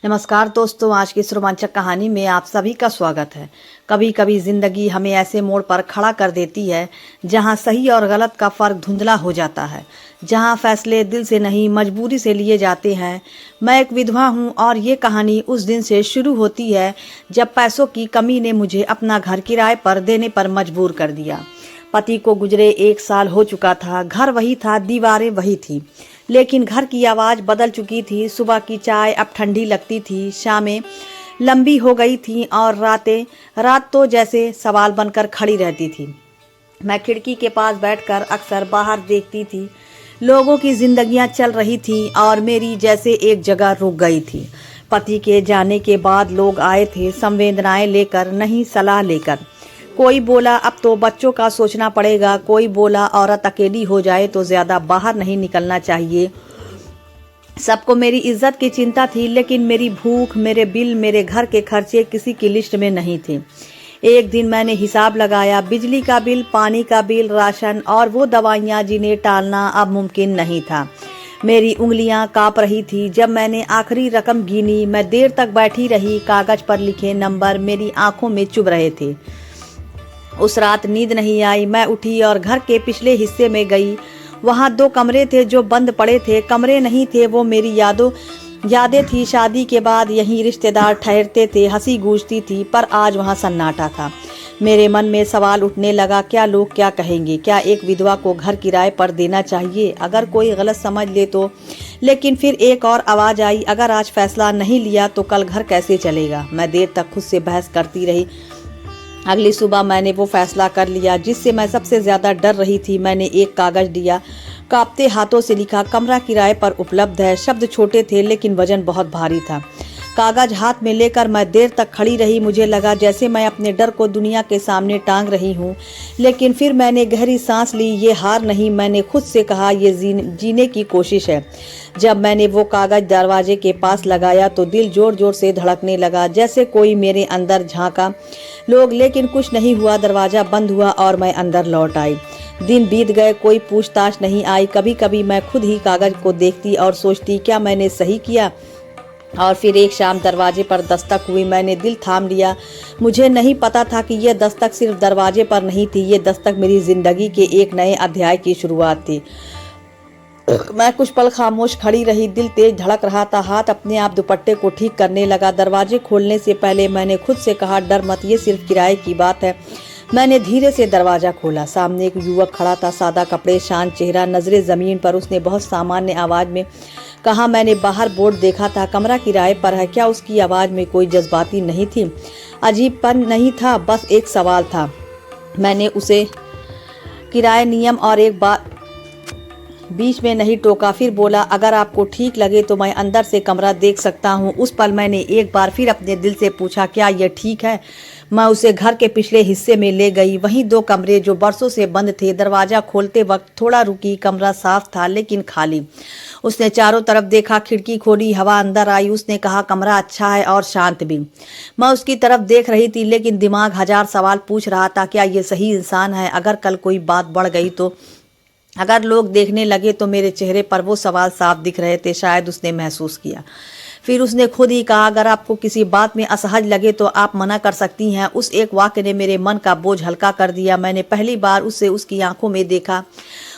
नमस्कार दोस्तों, आज की इस रोमांचक कहानी में आप सभी का स्वागत है। कभी कभी जिंदगी हमें ऐसे मोड़ पर खड़ा कर देती है जहां सही और गलत का फर्क धुंधला हो जाता है, जहां फैसले दिल से नहीं मजबूरी से लिए जाते हैं। मैं एक विधवा हूं और ये कहानी उस दिन से शुरू होती है जब पैसों की कमी ने मुझे अपना घर किराए पर देने पर मजबूर कर दिया। पति को गुजरे 1 साल हो चुका था। घर वही था, दीवारें वही थी, लेकिन घर की आवाज़ बदल चुकी थी। सुबह की चाय अब ठंडी लगती थी, शामें लंबी हो गई थी और रात तो जैसे सवाल बनकर खड़ी रहती थी। मैं खिड़की के पास बैठकर अक्सर बाहर देखती थी। लोगों की जिंदगियां चल रही थी और मेरी जैसे एक जगह रुक गई थी। पति के जाने के बाद लोग आए थे, संवेदनाएं लेकर, नहीं सलाह लेकर। कोई बोला अब तो बच्चों का सोचना पड़ेगा, कोई बोला औरत अकेली हो जाए तो ज्यादा बाहर नहीं निकलना चाहिए। सबको मेरी इज्जत की चिंता थी, लेकिन मेरी भूख, मेरे बिल, मेरे घर के खर्चे किसी की लिस्ट में नहीं थे। एक दिन मैंने हिसाब लगाया, बिजली का बिल, पानी का बिल, राशन और वो दवाइयाँ जिन्हें टालना अब मुमकिन नहीं था। मेरी उंगलियां कांप रही थी। जब मैंने आखिरी रकम गिनी, मैं देर तक बैठी रही। कागज पर लिखे नंबर मेरी आंखों में चुभ रहे थे। उस रात नींद नहीं आई। मैं उठी और घर के पिछले हिस्से में गई। वहाँ 2 कमरे थे जो बंद पड़े थे। कमरे नहीं थे, वो मेरी यादें थी। शादी के बाद यहीं रिश्तेदार ठहरते थे, हंसी गूंजती थी, पर आज वहाँ सन्नाटा था। मेरे मन में सवाल उठने लगा, क्या लोग क्या कहेंगे? क्या एक विधवा को घर किराए पर देना चाहिए? अगर कोई गलत समझ ले तो? लेकिन फिर एक और आवाज़ आई, अगर आज फैसला नहीं लिया तो कल घर कैसे चलेगा? मैं देर तक खुद से बहस करती रही। अगली सुबह मैंने वो फैसला कर लिया जिससे मैं सबसे ज़्यादा डर रही थी। मैंने एक कागज़ दिया, कांपते हाथों से लिखा, कमरा किराए पर उपलब्ध है। शब्द छोटे थे लेकिन वजन बहुत भारी था। कागज़ हाथ में लेकर मैं देर तक खड़ी रही। मुझे लगा जैसे मैं अपने डर को दुनिया के सामने टांग रही हूँ, लेकिन फिर मैंने गहरी सांस ली। ये हार नहीं, मैंने खुद से कहा, ये जीने की कोशिश है। जब मैंने वो कागज़ दरवाजे के पास लगाया तो दिल जोर जोर से धड़कने लगा, जैसे कोई मेरे अंदर झांका। लेकिन कुछ नहीं हुआ। दरवाज़ा बंद हुआ और मैं अंदर लौट आई। दिन बीत गए, कोई पूछताछ नहीं आई। कभी कभी मैं खुद ही कागज़ को देखती और सोचती, क्या मैंने सही किया? और फिर एक शाम दरवाजे पर दस्तक हुई। मैंने दिल थाम लिया। मुझे नहीं पता था कि यह दस्तक सिर्फ दरवाजे पर नहीं थी, ये दस्तक मेरी जिंदगी के एक नए अध्याय की शुरुआत थी। मैं कुछ पल खामोश खड़ी रही। दिल तेज धड़क रहा था। हाथ अपने आप दुपट्टे को ठीक करने लगा। दरवाजे खोलने से पहले मैंने खुद से कहा, डर मत, ये सिर्फ किराए की बात है। मैंने धीरे से दरवाजा खोला। सामने एक युवक खड़ा था, सादा कपड़े, शांत चेहरा, नजरें जमीन पर। उसने बहुत सामान्य आवाज में कहा, मैंने बाहर बोर्ड देखा था, कमरा किराए पर है। क्या उसकी आवाज में कोई जज्बाती नहीं थी, अजीबपन नहीं था, बस एक सवाल था। मैंने उसे किराए, नियम और एक बात बीच में नहीं टोका। फिर बोला, अगर आपको ठीक लगे तो मैं अंदर से कमरा देख सकता हूँ। उस पल मैंने एक बार फिर अपने दिल से पूछा, क्या यह ठीक है? मैं उसे घर के पिछले हिस्से में ले गई। वहीं 2 कमरे जो बरसों से बंद थे। दरवाजा खोलते वक्त थोड़ा रुकी। कमरा साफ था लेकिन खाली। उसने चारों तरफ देखा, खिड़की खोली, हवा अंदर आई। उसने कहा, कमरा अच्छा है और शांत भी। मैं उसकी तरफ देख रही थी लेकिन दिमाग 1000 सवाल पूछ रहा था। क्या ये सही इंसान है? अगर कल कोई बात बढ़ गई तो? अगर लोग देखने लगे तो? मेरे चेहरे पर वो सवाल साफ दिख रहे थे, शायद उसने महसूस किया। फिर उसने खुद ही कहा, अगर आपको किसी बात में असहज लगे तो आप मना कर सकती हैं। उस एक वाक्य ने मेरे मन का बोझ हल्का कर दिया। मैंने पहली बार उसकी आंखों में देखा।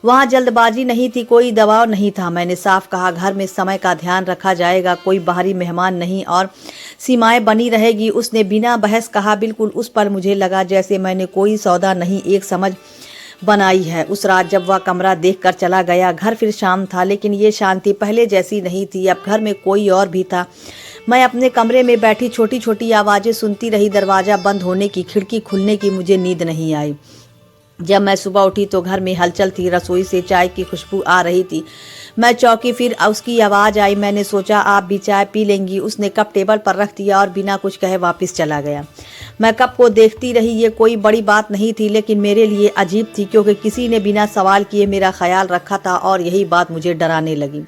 वहाँ जल्दबाजी नहीं थी, कोई दबाव नहीं था। मैंने साफ कहा, घर में समय का ध्यान रखा जाएगा, कोई बाहरी मेहमान नहीं और सीमाएं बनी रहेगी। उसने बिना बहस कहा, बिल्कुल। उस पर मुझे लगा जैसे मैंने कोई सौदा नहीं, एक समझ बनाई है। उस रात जब वह कमरा देखकर चला गया, घर फिर शाम था, लेकिन ये शांति पहले जैसी नहीं थी। अब घर में कोई और भी था। मैं अपने कमरे में बैठी छोटी छोटी आवाज़ें सुनती रही। दरवाज़ा बंद होने की, खिड़की खुलने की। मुझे नींद नहीं आई। जब मैं सुबह उठी तो घर में हलचल थी। रसोई से चाय की खुशबू आ रही थी। मैं चौंकी, फिर उसकी आवाज़ आई। मैंने सोचा, आप भी चाय पी लेंगी? उसने कप टेबल पर रख दिया और बिना कुछ कहे वापस चला गया। मैं कप को देखती रही। ये कोई बड़ी बात नहीं थी, लेकिन मेरे लिए अजीब थी, क्योंकि किसी ने बिना सवाल किए मेरा ख्याल रखा था और यही बात मुझे डराने लगी।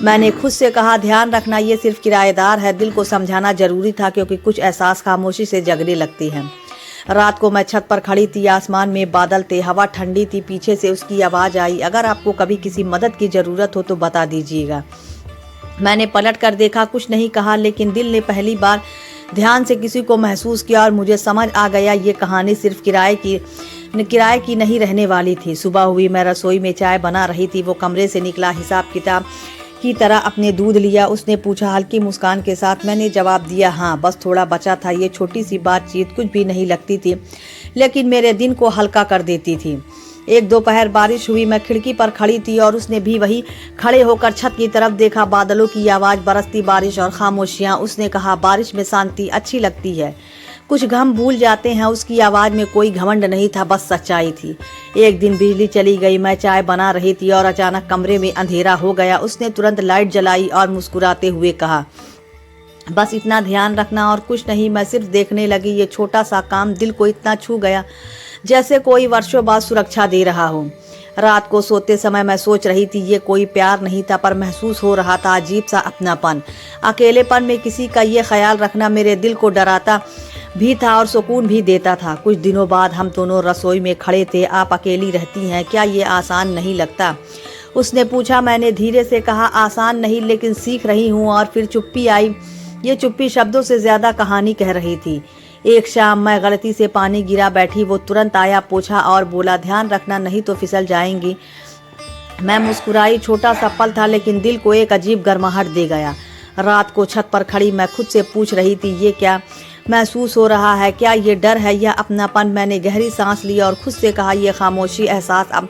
मैंने खुद से कहा, ध्यान रखना, ये सिर्फ किराएदार है। दिल को समझाना जरूरी था, क्योंकि कुछ एहसास खामोशी से जगने लगते हैं। रात को मैं छत पर खड़ी थी। आसमान में बादल थे, हवा ठंडी थी। पीछे से उसकी आवाज़ आई, अगर आपको कभी किसी मदद की ज़रूरत हो तो बता दीजिएगा। मैंने पलट कर देखा, कुछ नहीं कहा, लेकिन दिल ने पहली बार ध्यान से किसी को महसूस किया और मुझे समझ आ गया ये कहानी सिर्फ किराए की नहीं रहने वाली थी। सुबह हुई, मैं रसोई में चाय बना रही थी। वो कमरे से निकला, हिसाब किताब की तरह अपने दूध लिया। उसने पूछा हल्की मुस्कान के साथ। मैंने जवाब दिया, हाँ, बस थोड़ा बचा था। ये छोटी सी बातचीत कुछ भी नहीं लगती थी, लेकिन मेरे दिन को हल्का कर देती थी। एक दोपहर बारिश हुई, मैं खिड़की पर खड़ी थी और उसने भी वही खड़े होकर छत की तरफ देखा। बादलों की आवाज़, बरसती बारिश और खामोशियाँ। उसने कहा, बारिश में शांति अच्छी लगती है, कुछ गम भूल जाते हैं। उसकी आवाज़ में कोई घमंड नहीं था, बस सच्चाई थी। एक दिन बिजली चली गई, मैं चाय बना रही थी और अचानक कमरे में अंधेरा हो गया। उसने तुरंत लाइट जलाई और मुस्कुराते हुए कहा, बस इतना ध्यान रखना और कुछ नहीं। मैं सिर्फ देखने लगी। ये छोटा सा काम दिल को इतना छू गया जैसे कोई वर्षों बाद सुरक्षा दे रहा हो। रात को सोते समय मैं सोच रही थी, ये कोई प्यार नहीं था, पर महसूस हो रहा था अजीब सा अपनापन। अकेलेपन में किसी का ये ख्याल रखना मेरे दिल को डराता भी था और सुकून भी देता था। कुछ दिनों बाद हम दोनों रसोई में खड़े थे। आप अकेली रहती हैं, क्या ये आसान नहीं लगता? उसने पूछा। मैंने धीरे से कहा, आसान नहीं, लेकिन सीख रही हूँ। और फिर चुप्पी आई। ये चुप्पी शब्दों से ज्यादा कहानी कह रही थी। एक शाम मैं गलती से पानी गिरा बैठी। वो तुरंत आया, पोछा और बोला, ध्यान रखना, नहीं तो फिसल जाएंगी। मैं मुस्कुराई। छोटा सा पल था, लेकिन दिल को एक अजीब गर्माहट दे गया। रात को छत पर खड़ी मैं खुद से पूछ रही थी, ये क्या महसूस हो रहा है? क्या ये डर है या अपनापन? मैंने गहरी सांस ली और खुद से कहा, ये खामोशी, एहसास अब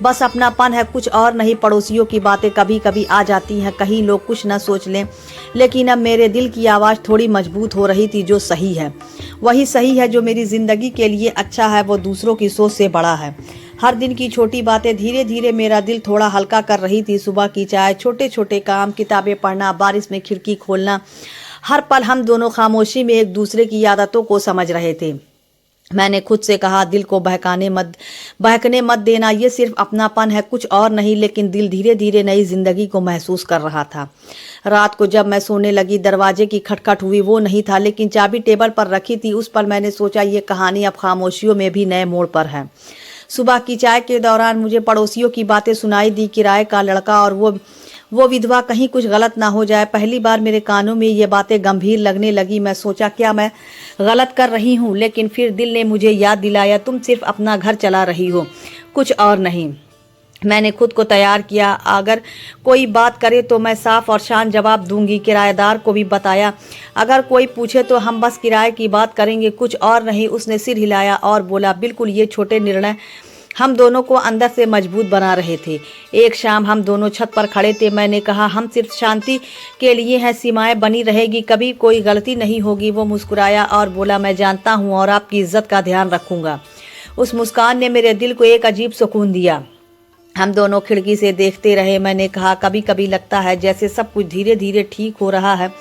बस अपनापन है, कुछ और नहीं। पड़ोसियों की बातें कभी कभी आ जाती हैं, कहीं लोग कुछ न सोच लें, लेकिन अब मेरे दिल की आवाज़ थोड़ी मजबूत हो रही थी। जो सही है वही सही है, जो मेरी ज़िंदगी के लिए अच्छा है वो दूसरों की सोच से बड़ा है। हर दिन की छोटी बातें धीरे धीरे मेरा दिल थोड़ा हल्का कर रही थी। सुबह की चाय, छोटे छोटे काम, किताबें पढ़ना, बारिश में खिड़की खोलना, हर पल हम दोनों खामोशी में एक दूसरे की आदतों को समझ रहे थे। मैंने खुद से कहा, दिल को बहकने मत देना, ये सिर्फ अपनापन है, कुछ और नहीं। लेकिन दिल धीरे धीरे नई जिंदगी को महसूस कर रहा था। रात को जब मैं सोने लगी, दरवाजे की खटखट हुई। वो नहीं था, लेकिन चाबी टेबल पर रखी थी। उस पर मैंने सोचा, ये कहानी अब खामोशियों में भी नए मोड़ पर है। सुबह की चाय के दौरान मुझे पड़ोसियों की बातें सुनाई दी। किराए का लड़का और वो विधवा, कहीं कुछ गलत ना हो जाए। पहली बार मेरे कानों में ये बातें गंभीर लगने लगी। मैं सोचा, क्या मैं गलत कर रही हूँ? लेकिन फिर दिल ने मुझे याद दिलाया, तुम सिर्फ अपना घर चला रही हो, कुछ और नहीं। मैंने खुद को तैयार किया, अगर कोई बात करे तो मैं साफ और शांत जवाब दूंगी। किराएदार को भी बताया, अगर कोई पूछे तो हम बस किराए की बात करेंगे, कुछ और नहीं। उसने सिर हिलाया और बोला, बिल्कुल। ये छोटे निर्णय हम दोनों को अंदर से मजबूत बना रहे थे। एक शाम हम दोनों छत पर खड़े थे। मैंने कहा, हम सिर्फ शांति के लिए हैं, सीमाएं बनी रहेगी, कभी कोई गलती नहीं होगी। वो मुस्कुराया और बोला, मैं जानता हूँ और आपकी इज्जत का ध्यान रखूंगा। उस मुस्कान ने मेरे दिल को एक अजीब सुकून दिया। हम दोनों खिड़की से देखते रहे। मैंने कहा, कभी कभी लगता है जैसे सब कुछ धीरे धीरे ठीक हो रहा है।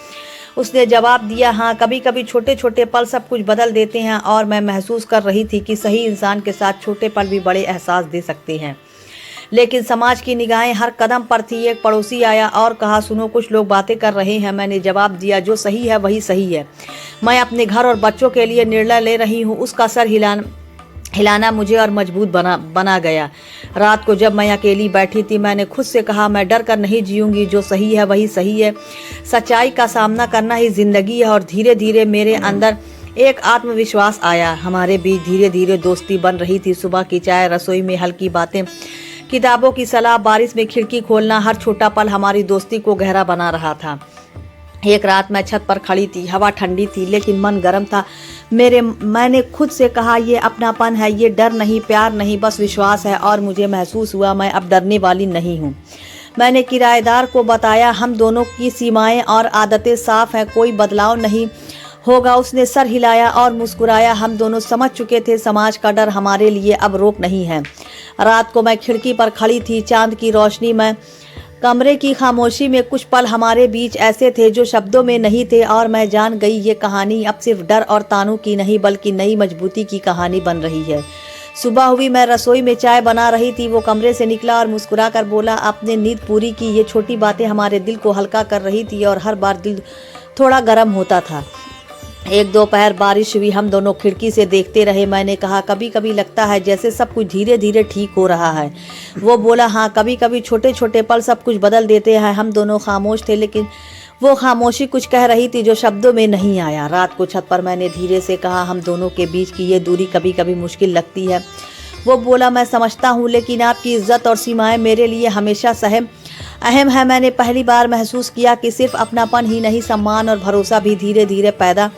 उसने जवाब दिया, हाँ, कभी कभी छोटे छोटे पल सब कुछ बदल देते हैं। और मैं महसूस कर रही थी कि सही इंसान के साथ छोटे पल भी बड़े एहसास दे सकते हैं। लेकिन समाज की निगाहें हर कदम पर थी। एक पड़ोसी आया और कहा, सुनो, कुछ लोग बातें कर रहे हैं। मैंने जवाब दिया, जो सही है वही सही है। मैं अपने घर और बच्चों के लिए निर्णय ले रही हूँ। उसका सर हिलाना मुझे और मजबूत बना गया। रात को जब मैं अकेली बैठी थी, मैंने खुद से कहा, मैं डर कर नहीं जीऊंगी, जो सही है वही सही है। सच्चाई का सामना करना ही जिंदगी है। और धीरे धीरे मेरे अंदर एक आत्मविश्वास आया। हमारे बीच धीरे धीरे दोस्ती बन रही थी। सुबह की चाय, रसोई में हल्की बातें, किताबों की सलाह, बारिश में खिड़की खोलना, हर छोटा पल हमारी दोस्ती को गहरा बना रहा था। एक रात मैं छत पर खड़ी थी। हवा ठंडी थी, लेकिन मन गर्म था। मैंने खुद से कहा, ये अपनापन है, ये डर नहीं, प्यार नहीं, बस विश्वास है। और मुझे महसूस हुआ, मैं अब डरने वाली नहीं हूँ। मैंने किराएदार को बताया, हम दोनों की सीमाएं और आदतें साफ हैं, कोई बदलाव नहीं होगा। उसने सर हिलाया और मुस्कुराया। हम दोनों समझ चुके थे, समाज का डर हमारे लिए अब रोक नहीं है। रात को मैं खिड़की पर खड़ी थी, चांद की रोशनी में, कमरे की खामोशी में। कुछ पल हमारे बीच ऐसे थे जो शब्दों में नहीं थे। और मैं जान गई, ये कहानी अब सिर्फ डर और तानों की नहीं, बल्कि नई मजबूती की कहानी बन रही है। सुबह हुई, मैं रसोई में चाय बना रही थी। वो कमरे से निकला और मुस्कुरा कर बोला, आपने नींद पूरी की? ये छोटी बातें हमारे दिल को हल्का कर रही थी और हर बार दिल थोड़ा गर्म होता था। एक दोपहर बारिश हुई, हम दोनों खिड़की से देखते रहे। मैंने कहा, कभी कभी लगता है जैसे सब कुछ धीरे धीरे ठीक हो रहा है। वो बोला, हाँ, कभी कभी छोटे छोटे पल सब कुछ बदल देते हैं। हम दोनों खामोश थे, लेकिन वो खामोशी कुछ कह रही थी जो शब्दों में नहीं आया। रात को छत पर मैंने धीरे से कहा, हम दोनों के बीच की ये दूरी कभी कभी मुश्किल लगती है। वो बोला, मैं समझता हूँ, लेकिन आपकी इज्जत और सीमाएं मेरे लिए हमेशा अहम है। मैंने पहली बार महसूस किया कि सिर्फ अपनापन ही नहीं, सम्मान और भरोसा भी धीरे धीरे पैदा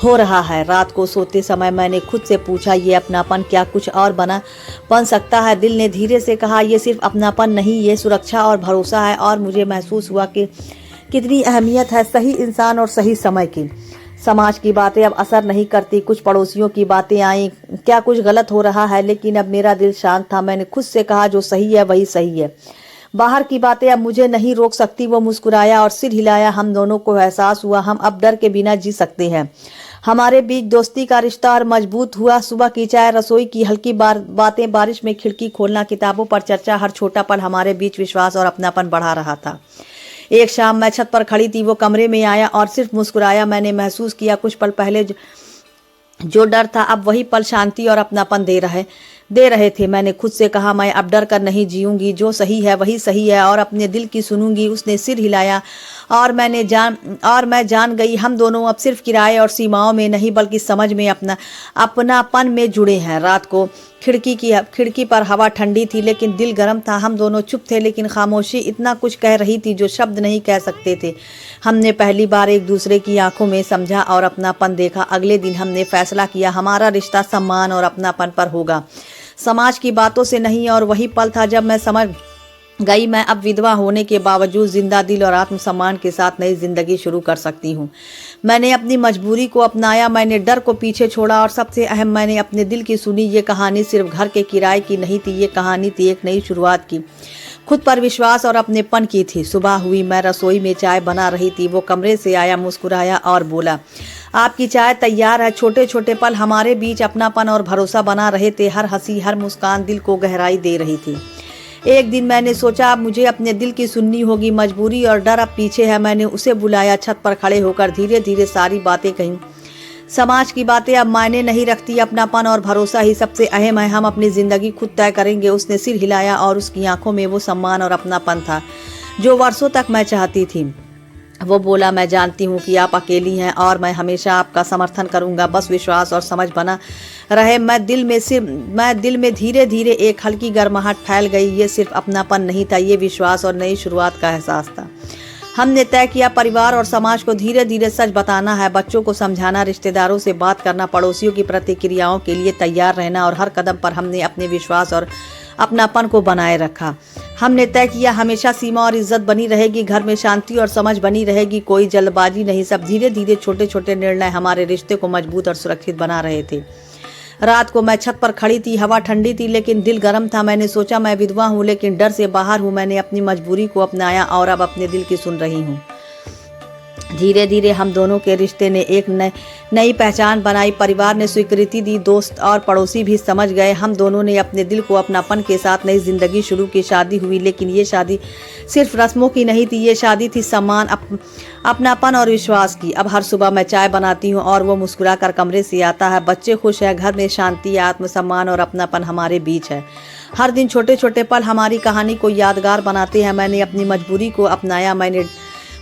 हो रहा है। रात को सोते समय मैंने खुद से पूछा, ये अपनापन क्या कुछ और बन सकता है? दिल ने धीरे से कहा, ये सिर्फ अपनापन नहीं, ये सुरक्षा और भरोसा है। और मुझे महसूस हुआ कि कितनी अहमियत है सही इंसान और सही समय की। समाज की बातें अब असर नहीं करती। कुछ पड़ोसियों की बातें आई, क्या कुछ गलत हो रहा है, लेकिन अब मेरा दिल शांत था। मैंने खुद से कहा, जो सही है वही सही है। बाहर की बातें अब मुझे नहीं रोक सकती। वो मुस्कुराया और सिर हिलाया। हम दोनों को एहसास हुआ हम अब डर के बिना जी सकते हैं। हमारे बीच दोस्ती का रिश्ता और मजबूत हुआ। सुबह की चाय, रसोई की हल्की बातें, बारिश में खिड़की खोलना, किताबों पर चर्चा, हर छोटा पल हमारे बीच विश्वास और अपनापन बढ़ा रहा था। एक शाम मैं छत पर खड़ी थी, वो कमरे में आया और सिर्फ मुस्कुराया। मैंने महसूस किया कुछ पल पहले जो डर था, अब वही पल शांति और अपनापन दे रहे थे। मैंने खुद से कहा, मैं अब डर कर नहीं जीऊंगी, जो सही है वही सही है और अपने दिल की सुनूंगी। उसने सिर हिलाया और मैं जान गई हम दोनों अब सिर्फ किराए और सीमाओं में नहीं, बल्कि समझ में, अपनापन में जुड़े हैं। रात को खिड़की पर हवा ठंडी थी, लेकिन दिल गर्म था। हम दोनों चुप थे, लेकिन खामोशी इतना कुछ कह रही थी जो शब्द नहीं कह सकते थे। हमने पहली बार एक दूसरे की आंखों में समझा और अपनापन देखा। अगले दिन हमने फैसला किया, हमारा रिश्ता सम्मान और अपनापन पर होगा, समाज की बातों से नहीं। और वही पल था जब मैं समझ गई, मैं अब विधवा होने के बावजूद जिंदा दिल और आत्मसम्मान के साथ नई जिंदगी शुरू कर सकती हूँ। मैंने अपनी मजबूरी को अपनाया, मैंने डर को पीछे छोड़ा और सबसे अहम, मैंने अपने दिल की सुनी। ये कहानी सिर्फ घर के किराए की नहीं थी, ये कहानी थी एक नई शुरुआत की, खुद पर विश्वास और अपनेपन की थी। सुबह हुई, मैं रसोई में चाय बना रही थी। वो कमरे से आया, मुस्कुराया और बोला, आपकी चाय तैयार है। छोटे छोटे पल हमारे बीच अपनापन और भरोसा बना रहे थे। हर हंसी, हर मुस्कान दिल को गहराई दे रही थी। एक दिन मैंने सोचा, अब मुझे अपने दिल की सुननी होगी। मजबूरी और डर अब पीछे है। मैंने उसे बुलाया, छत पर खड़े होकर धीरे धीरे सारी बातें कहीं। समाज की बातें अब मायने नहीं रखती, अपनापन और भरोसा ही सबसे अहम है। हम अपनी जिंदगी खुद तय करेंगे। उसने सिर हिलाया और उसकी आंखों में वो सम्मान और अपनापन था जो वर्षों तक मैं चाहती थी। वो बोला, मैं जानती हूँ कि आप अकेली हैं और मैं हमेशा आपका समर्थन करूँगा, बस विश्वास और समझ बना रहे। मैं दिल में धीरे धीरे एक हल्की गर्माहट फैल गई। ये सिर्फ अपनापन नहीं था, ये विश्वास और नई शुरुआत का एहसास था। हमने तय किया, परिवार और समाज को धीरे धीरे सच बताना है, बच्चों को समझाना, रिश्तेदारों से बात करना, पड़ोसियों की प्रतिक्रियाओं के लिए तैयार रहना। और हर कदम पर हमने अपने विश्वास और अपनापन को बनाए रखा। हमने तय किया, हमेशा सीमा और इज्जत बनी रहेगी, घर में शांति और समझ बनी रहेगी, कोई जल्दबाजी नहीं। सब धीरे धीरे छोटे छोटे निर्णय हमारे रिश्ते को मजबूत और सुरक्षित बना रहे थे। रात को मैं छत पर खड़ी थी, हवा ठंडी थी, लेकिन दिल गर्म था। मैंने सोचा, मैं विधवा हूँ, लेकिन डर से बाहर हूँ। मैंने अपनी मजबूरी को अपनाया और अब अपने दिल की सुन रही हूँ। धीरे धीरे हम दोनों के रिश्ते ने एक नई पहचान बनाई। परिवार ने स्वीकृति दी, दोस्त और पड़ोसी भी समझ गए। हम दोनों ने अपने दिल को अपनापन के साथ नई जिंदगी शुरू की। शादी हुई, लेकिन ये शादी सिर्फ रस्मों की नहीं थी, ये शादी थी सम्मान, अपनापन और विश्वास की। अब हर सुबह मैं चाय बनाती हूँ और वो मुस्कुरा कर कमरे से आता है। बच्चे खुश हैं, घर में शांति, आत्मसम्मान और अपनापन हमारे बीच है। हर दिन छोटे छोटे पल हमारी कहानी को यादगार बनाते हैं। मैंने अपनी मजबूरी को अपनाया,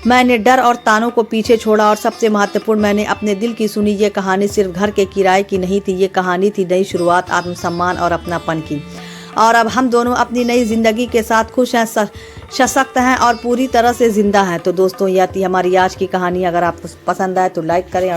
मैंने डर और तानों को पीछे छोड़ा और सबसे महत्वपूर्ण, मैंने अपने दिल की सुनी। ये कहानी सिर्फ घर के किराए की नहीं थी, ये कहानी थी नई शुरुआत, आत्मसम्मान और अपनापन की। और अब हम दोनों अपनी नई जिंदगी के साथ खुश हैं, सशक्त हैं और पूरी तरह से जिंदा हैं। तो दोस्तों, यह थी हमारी आज की कहानी। अगर आपको पसंद आए तो लाइक करें।